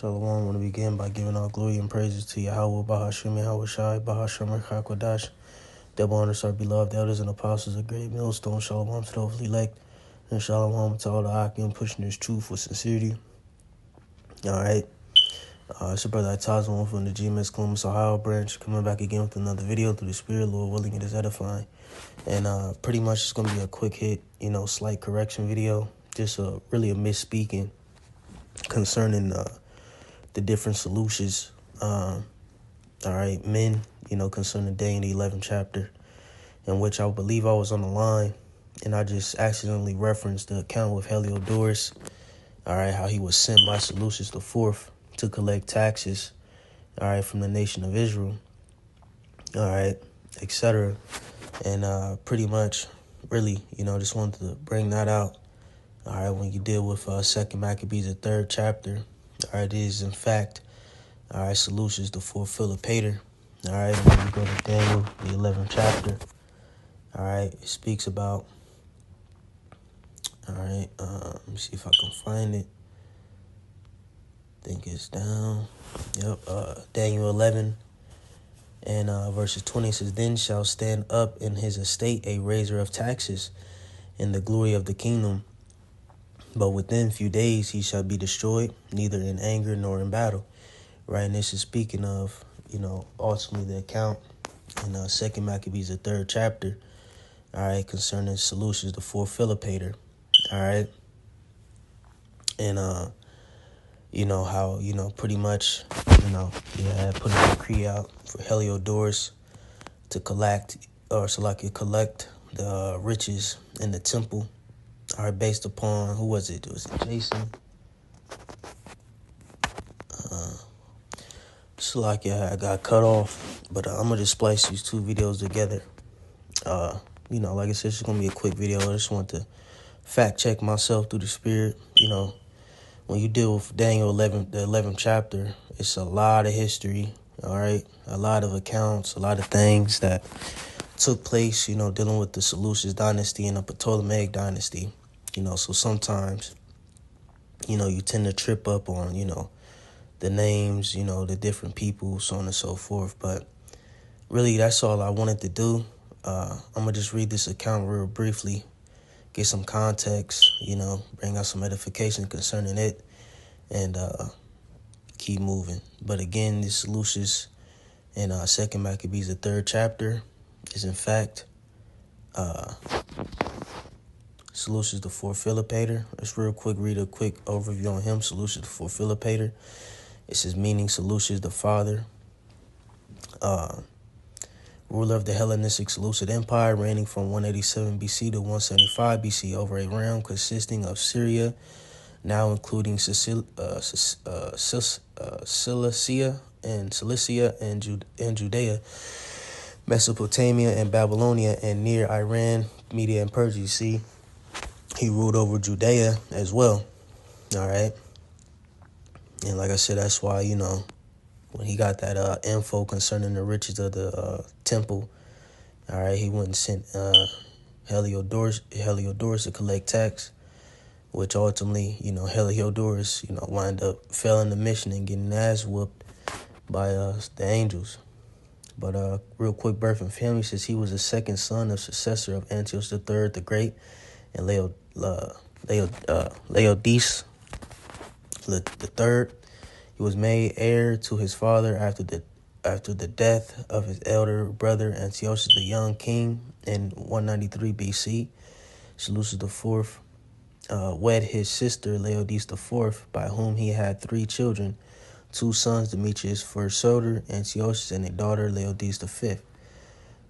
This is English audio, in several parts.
Shalom. I want to begin by giving all glory and praises to Yahweh, Bahashim, Yahweh Shai, Bahashim, Rechakodash. Double honors our beloved elders and apostles of great millstone. Shalom to the hopefully elect. And shalom to all the Akim pushing this truth with sincerity. All right. It's your brother Atazwan from the GMS Columbus, Ohio branch, coming back again with another video through the Spirit, Lord willing, it is edifying. And pretty much it's going to be a quick hit, slight correction video. Just really a misspeaking concerning the different solutions, all right, men, concerning the day in the 11th chapter, in which I believe I was on the line, and I just accidentally referenced the account with Heliodorus, all right, how he was sent by Seleucus the Fourth to collect taxes, all right, from the nation of Israel, all right, etc. And pretty much, really, just wanted to bring that out, all right, when you deal with 2 Maccabees, the 3rd chapter, all right, it is, in fact, all right, Seleucus the Fourth Philopator. All right, and when you go to Daniel, the 11th chapter, all right, it speaks about, all right, let me see if I can find it. I think it's down. Yep, Daniel 11 and verses 20 says, "Then shall stand up in his estate a raiser of taxes in the glory of the kingdom. But within few days he shall be destroyed, neither in anger nor in battle." Right, and this is speaking of, ultimately the account in 2 Maccabees, the 3rd chapter, all right, concerning Seleucus the Fourth Philopator, all right, and how pretty much he had put a decree out for Heliodorus to collect the riches in the temple, all right, based upon who was it? Was it Jason? I got cut off, but I'm gonna just splice these two videos together. Like I said, it's gonna be a quick video. I just want to fact check myself through the Spirit. When you deal with Daniel 11, the 11th chapter, it's a lot of history. All right, a lot of accounts, a lot of things that took place. Dealing with the Seleucus dynasty and the Ptolemaic dynasty. So sometimes, you tend to trip up on the names, the different people, so on and so forth. But really, that's all I wanted to do. I'm going to just read this account real briefly, get some context, bring out some edification concerning it, and keep moving. But again, this Seleucus in 2 Maccabees, the 3rd chapter, is in fact Seleucus the Fourth Philopator. Let's real quick read a quick overview on him. Seleucus the Fourth Philopator. It's his meaning, Seleucus the father, ruler of the Hellenistic Seleucid Empire, reigning from 187 BC to 175 BC over a realm consisting of Syria, now including Cilicia and Judea, Mesopotamia and Babylonia, and near Iran, Media, and Persia. You see, he ruled over Judea as well. All right. And like I said, that's why, when he got that info concerning the riches of the temple, all right, he went and sent Heliodorus to collect tax, which ultimately, Heliodorus, wind up failing the mission and getting ass whooped by the angels. But real quick birth and family says he was the second son of successor of Antiochus III the Great and Laodice the third. He was made heir to his father after the death of his elder brother Antiochus the young king in 193 BC. Seleucus the Fourth wed his sister Laodice the Fourth, by whom he had 3 children, 2 sons, Demetrius first Soter, Antiochus, and a daughter, Laodice the Fifth.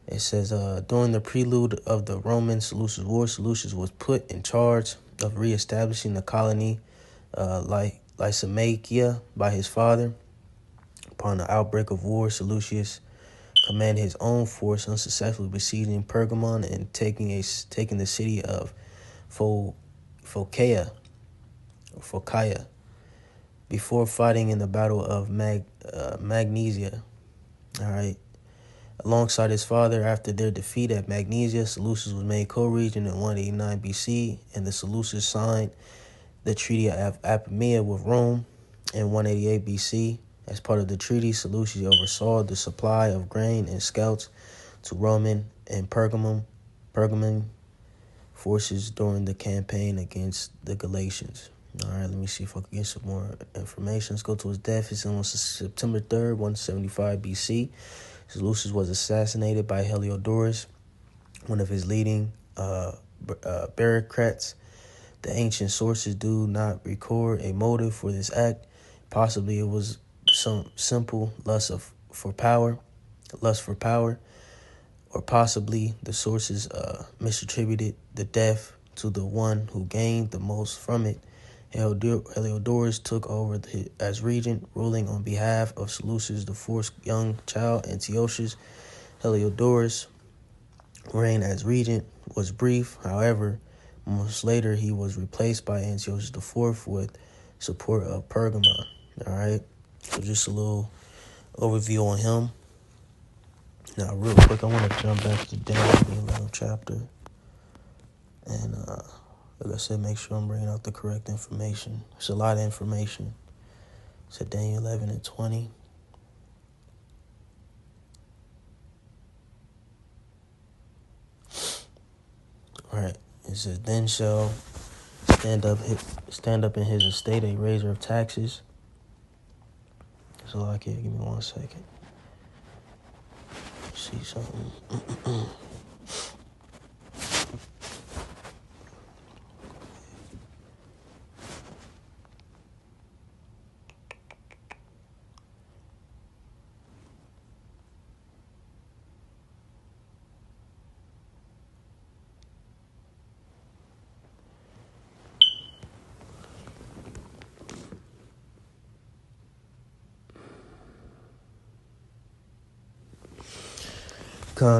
It says, during the prelude of the Roman Seleucus War, Seleucus was put in charge of reestablishing the colony Lysimachia by his father. Upon the outbreak of war, Seleucus commanded his own force, unsuccessfully besieging Pergamon and taking the city of Phocaea, before fighting in the Battle of Magnesia. All right. Alongside his father, after their defeat at Magnesia, Seleucus was made co-regent in 189 BC, and the Seleucids signed the Treaty of Apamea with Rome, In 188 BC, as part of the treaty, Seleucus oversaw the supply of grain and scouts to Roman and Pergamum forces during the campaign against the Galatians. All right, let me see if I can get some more information. Let's go to his death. It's on September 3rd, 175 BC. Seleucus was assassinated by Heliodorus, one of his leading bureaucrats. The ancient sources do not record a motive for this act. Possibly it was some simple lust for power, or possibly the sources misattributed the death to the one who gained the most from it. Heliodorus took over as regent, ruling on behalf of Seleucus, the fourth young child, Antiochus. Heliodorus' reign as regent was brief. However, months later, he was replaced by Antiochus IV with support of Pergamon. All right, so just a little overview on him. Now, real quick, I want to jump back to Daniel, the 11th chapter. And, like I said, make sure I'm bringing out the correct information. It's a lot of information. It's at Daniel 11 and 20. All right. It says, then shall stand up in his estate a raiser of taxes. So, like, here, give me 1 second. See something.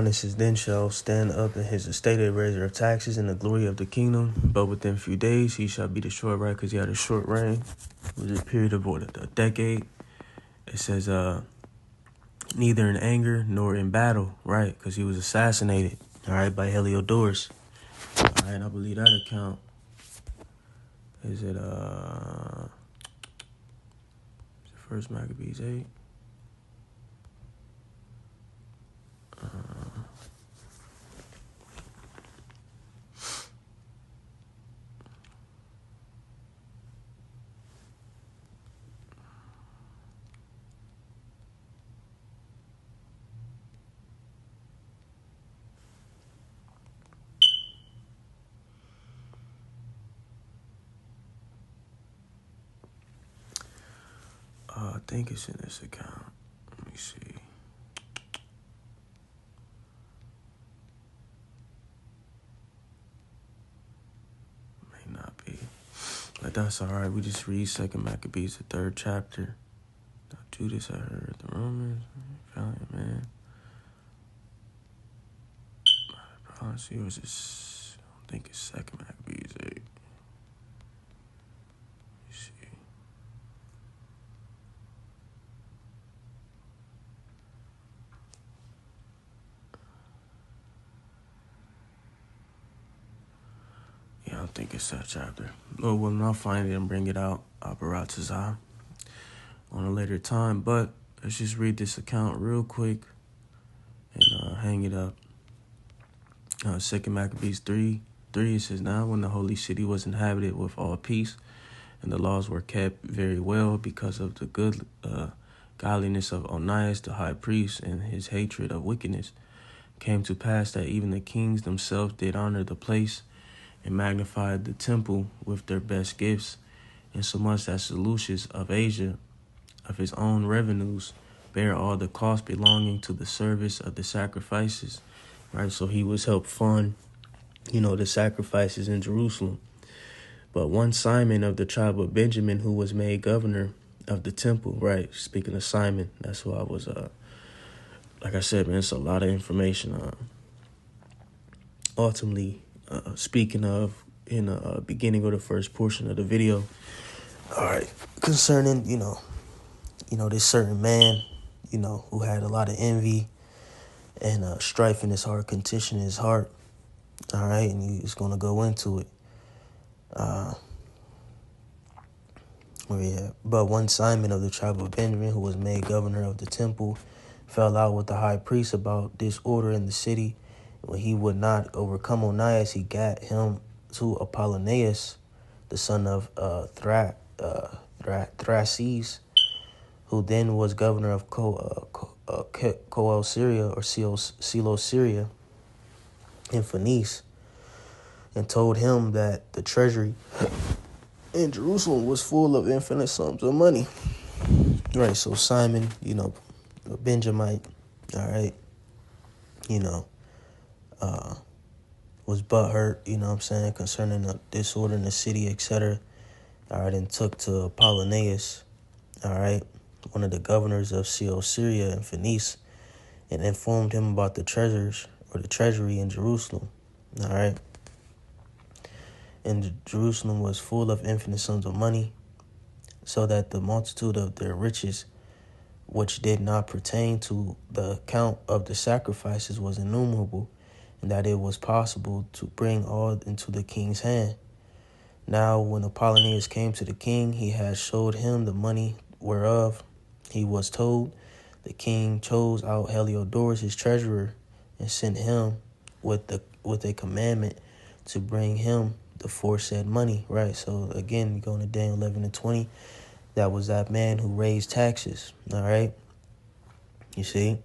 This is then shall stand up in his estate a raiser of taxes in the glory of the kingdom, but within few days he shall be destroyed, right? Because he had a short reign. It was a period of a decade. It says neither in anger nor in battle, right? Because he was assassinated, all right, by Heliodorus. All right, I believe that account. Is it First Maccabees 8? I think it's in this account. Let me see. May not be. But that's all right. We just read Second Maccabees, the 3rd chapter. Now, Judas, I heard the Romans. Valiant man. Honestly, it was just, I don't think it's Second Maccabees 8. Let me see. Yeah, I don't think it's that chapter. Oh, well, when I find it and bring it out, Aparatazah, on a later time. But let's just read this account real quick and hang it up. Second Maccabees 3, it says, now when the holy city was inhabited with all peace, and the laws were kept very well because of the good godliness of Onias the high priest and his hatred of wickedness, came to pass that even the kings themselves did honor the place and magnified the temple with their best gifts, insomuch that Seleucus of Asia, of his own revenues, bare all the costs belonging to the service of the sacrifices. Right, so he was helped fund, the sacrifices in Jerusalem. But one Simon of the tribe of Benjamin, who was made governor of the temple, right? Speaking of Simon, that's who I was, like I said, man, it's a lot of information. Ultimately, speaking of in the beginning of the first portion of the video, all right, concerning, this certain man, who had a lot of envy and strife in his heart, contention in his heart. All right, and he's going to go into it. where we at? But one Simon of the tribe of Benjamin, who was made governor of the temple, fell out with the high priest about disorder in the city. When he would not overcome Onias, he gat him to Apollonius, the son of Thraces, who then was governor of Syria or Syria in Phoenice, and told him that the treasury in Jerusalem was full of infinite sums of money. Right, so Simon, a Benjamite, all right, was butthurt, concerning the disorder in the city, etc. All right, and took to Apollonius, all right, one of the governors of Syria and Phoenice, and informed him about the treasury in Jerusalem, all right. And Jerusalem was full of infinite sums of money, so that the multitude of their riches, which did not pertain to the account of the sacrifices, was innumerable, and that it was possible to bring all into the king's hand. Now when Apollonius came to the king, he had showed him the money whereof he was told. The king chose out Heliodorus his treasurer, and sent him with a commandment to bring him the foresaid money. Right, so again, going to Daniel 11 and 20, that was that man who raised taxes. All right, you see.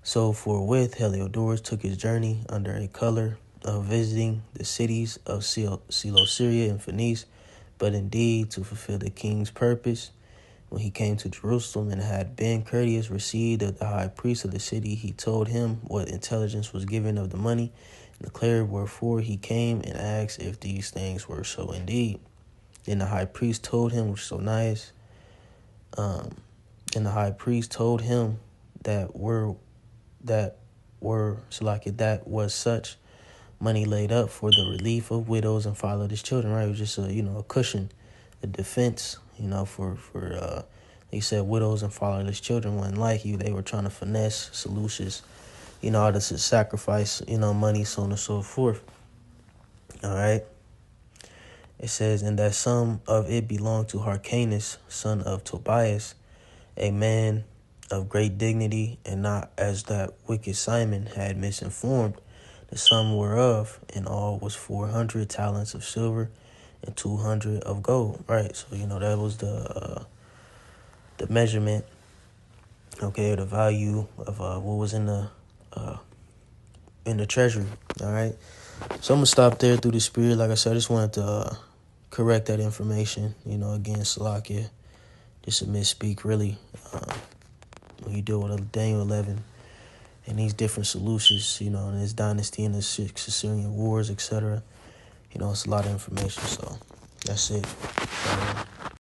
So forthwith Heliodorus took his journey under a color of visiting the cities of Seleucia and Phoenice, but indeed to fulfill the king's purpose. When he came to Jerusalem and had been courteous received of the high priest of the city, he told him what intelligence was given of the money, and declared wherefore he came, and asked if these things were so indeed. Then the high priest told him, which is Onias, and the high priest told him that was such money laid up for the relief of widows and fatherless children. Right, it was just a cushion, a defense. They said widows and fatherless children wasn't like you. They were trying to finesse seleucus, all this is sacrifice, money, so on and so forth. All right. It says, and that some of it belonged to Hyrcanus, son of Tobias, a man of great dignity, and not as that wicked Simon had misinformed, the sum whereof in all was 400 talents of silver and 200 of gold. Right, so that was the measurement, okay, the value of what was in the treasury. All right, so I'm gonna stop there through the spirit. Like I said, I just wanted to correct that information. Again, Salakia, just a misspeak, really. When you deal with Daniel 11 and these different Seleucids, and his dynasty and the Assyrian wars, etc. It's a lot of information, so that's it.